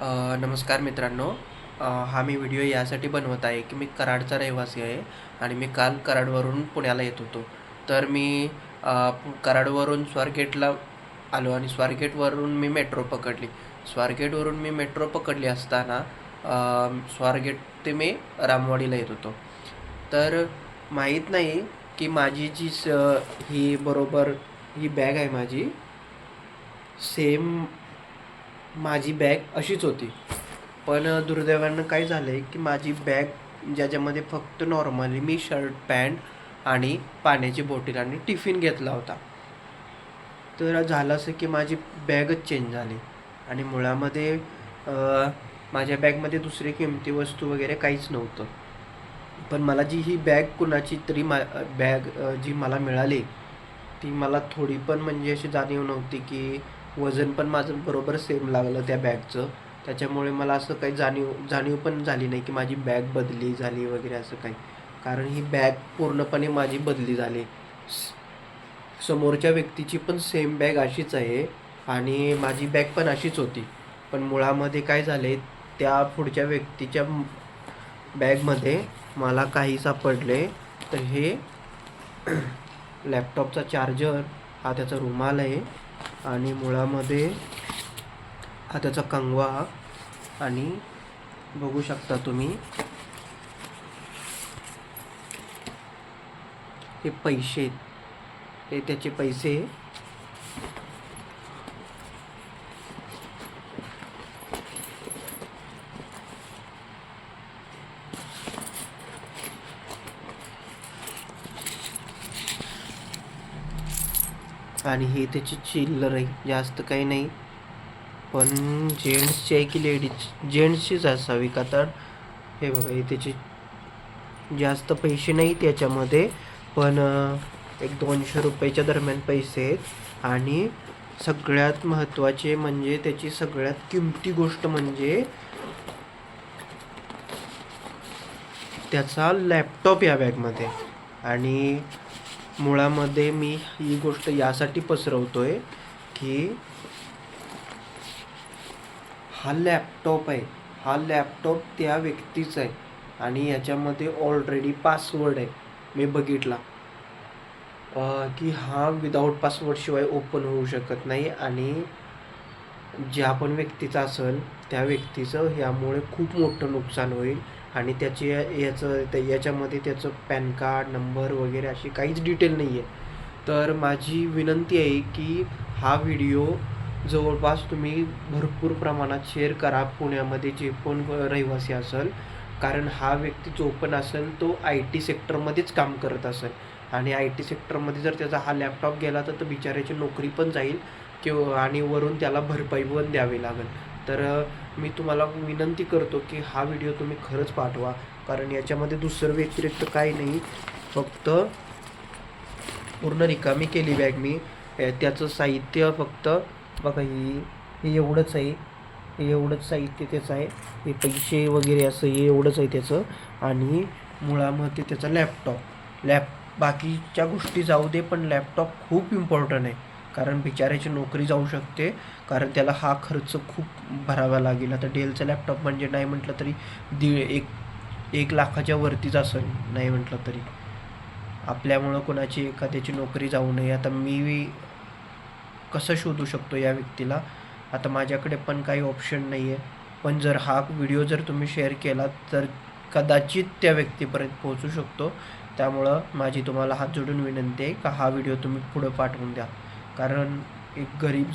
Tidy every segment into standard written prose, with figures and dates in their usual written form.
नमस्कार मित्रांनो. हा मी व्हिडिओ यासाठी बनवत आहे की मी कराडचा रहिवासी आहे आणि मी काल कराडवरून पुण्याला येत होतो. तर मी कराडवरून स्वारगेटला आलो आणि स्वारगेटवरून मी मेट्रो पकडली. स्वारगेटवरून मी मेट्रो पकडली असताना स्वारगेट ते मी रामवाडीला येत होतो. तर माहीत नाही की माझी ही बरोबर ही बॅग आहे माझी, सेम माझी बॅग अशीच होती. पण दुर्दैवानं काय झालं आहे की माझी बॅग ज्याच्यामध्ये फक्त नॉर्मली मी शर्ट पॅन्ट आणि पाण्याची बॉटल आणि टिफिन घेतला होता. तर झालं असं की माझी बॅगच चेंज झाली आणि मुळामध्ये माझ्या बॅगमध्ये दुसरी किमती वस्तू वगैरे काहीच नव्हतं. पण मला ही बॅग कुणाची तरी बॅग जी मला मिळाली, ती मला थोडी पण म्हणजे अशी जाणीव नव्हती की वजन पण माझं बरोबर सेम लागलं त्या बॅगचं. त्याच्यामुळे मला असं काही जाणीव पण झाली नाही की माझी बॅग बदली झाली वगैरे असं काही. कारण ही बॅग पूर्णपणे माझी बदली झाली. समोरच्या व्यक्तीची पण सेम बॅग अशीच आहे आणि माझी बॅग पण अशीच होती. पण मुळामध्ये काय झाले, त्या पुढच्या व्यक्तीच्या बॅगमध्ये मला काही सापडले. तर हे लॅपटॉपचा चार्जर, हा त्याचा रुमाल आहे आणि मुळामध्ये हा त्याचा कंगवा आणि बघू शकता तुम्ही हे पैसे, हे त्याचे पैसे. आणि हे त्याची चिल्लर आहे, जास्त काही नाही. पण जेंट्सची आहे की लेडीज, जेंट्सचीच असावी का. तर हे बघा, हे त्याचे जास्त पैसे नाही त्याच्यामध्ये, पण एक 200 रुपयाच्या दरम्यान पैसे आहेत. आणि सगळ्यात महत्त्वाचे म्हणजे त्याची सगळ्यात किमती गोष्ट म्हणजे त्याचा लॅपटॉप या बॅगमध्ये. आणि मुळामध्ये मी ही गोष्ट यासाठी पसरवतोय की हा लॅपटॉप आहे, हा लॅपटॉप त्या व्यक्तीचा आहे आणि याच्यामध्ये ऑलरेडी पासवर्ड आहे. मी बघितला की हा विदाऊट पासवर्डशिवाय ओपन होऊ शकत नाही. आणि ज्या पण व्यक्तीचा असेल त्या व्यक्तीचं यामुळे खूप मोठं नुकसान होईल. आणि याच्यामध्ये त्याचं पॅन कार्ड नंबर वगैरे अशी काहीच डिटेल नाही आहे. तर माझी विनंती आहे की हा व्हिडिओ जवळपास तुम्ही भरपूर प्रमाणात शेअर करा, पुण्यामध्ये जे पण रहिवासी असेल. कारण हा व्यक्ती जो पण असेल तो IT सेक्टरमध्येच काम करत असेल आणि IT सेक्टरमध्ये जर त्याचा हा लॅपटॉप गेला तर बिचाऱ्याची नोकरी पण जाईल आणि वरून त्याला भरपाई पण द्यावी लागेल. तर मी तुम्हाला विनंती करतो की हा व्हिडिओ तुम्ही खरंच पाठवा, कारण याच्यामध्ये दुसरं व्यतिरिक्त काही नाही. फक्त पूर्ण रिकामी केली बॅग मी. त्याचं साहित्य फक्त बघा, हे एवढंच आहे, हे एवढंच साहित्य त्याचं आहे. हे पैसे वगैरे असं हे एवढंच आहे त्याचं. आणि मुळामध्ये त्याचा लॅपटॉप बाकीच्या गोष्टी जाऊ दे, पण लॅपटॉप खूप इम्पॉर्टंट आहे. कारण बिचाऱ्याची नोकरी जाऊ शकते, कारण त्याला हा खर्च खूप भरावा लागेल. आता डेलचं लॅपटॉप म्हणजे नाही म्हटलं तरी 1 लाखाच्या वरतीच असेल, नाही म्हटलं तरी. आपल्यामुळं कोणाची एखाद्याची नोकरी जाऊ नये. आता मी कसं शोधू शकतो या व्यक्तीला? आता माझ्याकडे पण काही ऑप्शन नाही आहे. पण जर हा व्हिडिओ जर तुम्ही शेअर केला तर कदाचित त्या व्यक्तीपर्यंत पोहोचू शकतो. त्यामुळं माझी तुम्हाला हात जोडून विनंती आहे का हा व्हिडिओ तुम्ही पुढं पाठवून द्या. कारण एक गरीब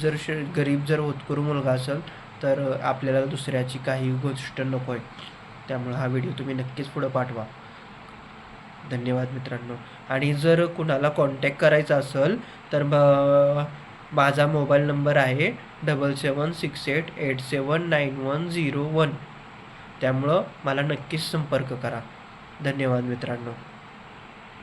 जर होतकरू मुलगा असेल तर आपल्याला दुसऱ्याची काही गोष्ट नको आहे. त्यामुळं हा व्हिडिओ तुम्ही नक्कीच पुढं पाठवा. धन्यवाद मित्रांनो. आणि जर कुणाला कॉन्टॅक्ट करायचा असेल तर माझा मोबाईल नंबर आहे 7768879101. त्यामुळं मला नक्कीच संपर्क करा. धन्यवाद मित्रांनो.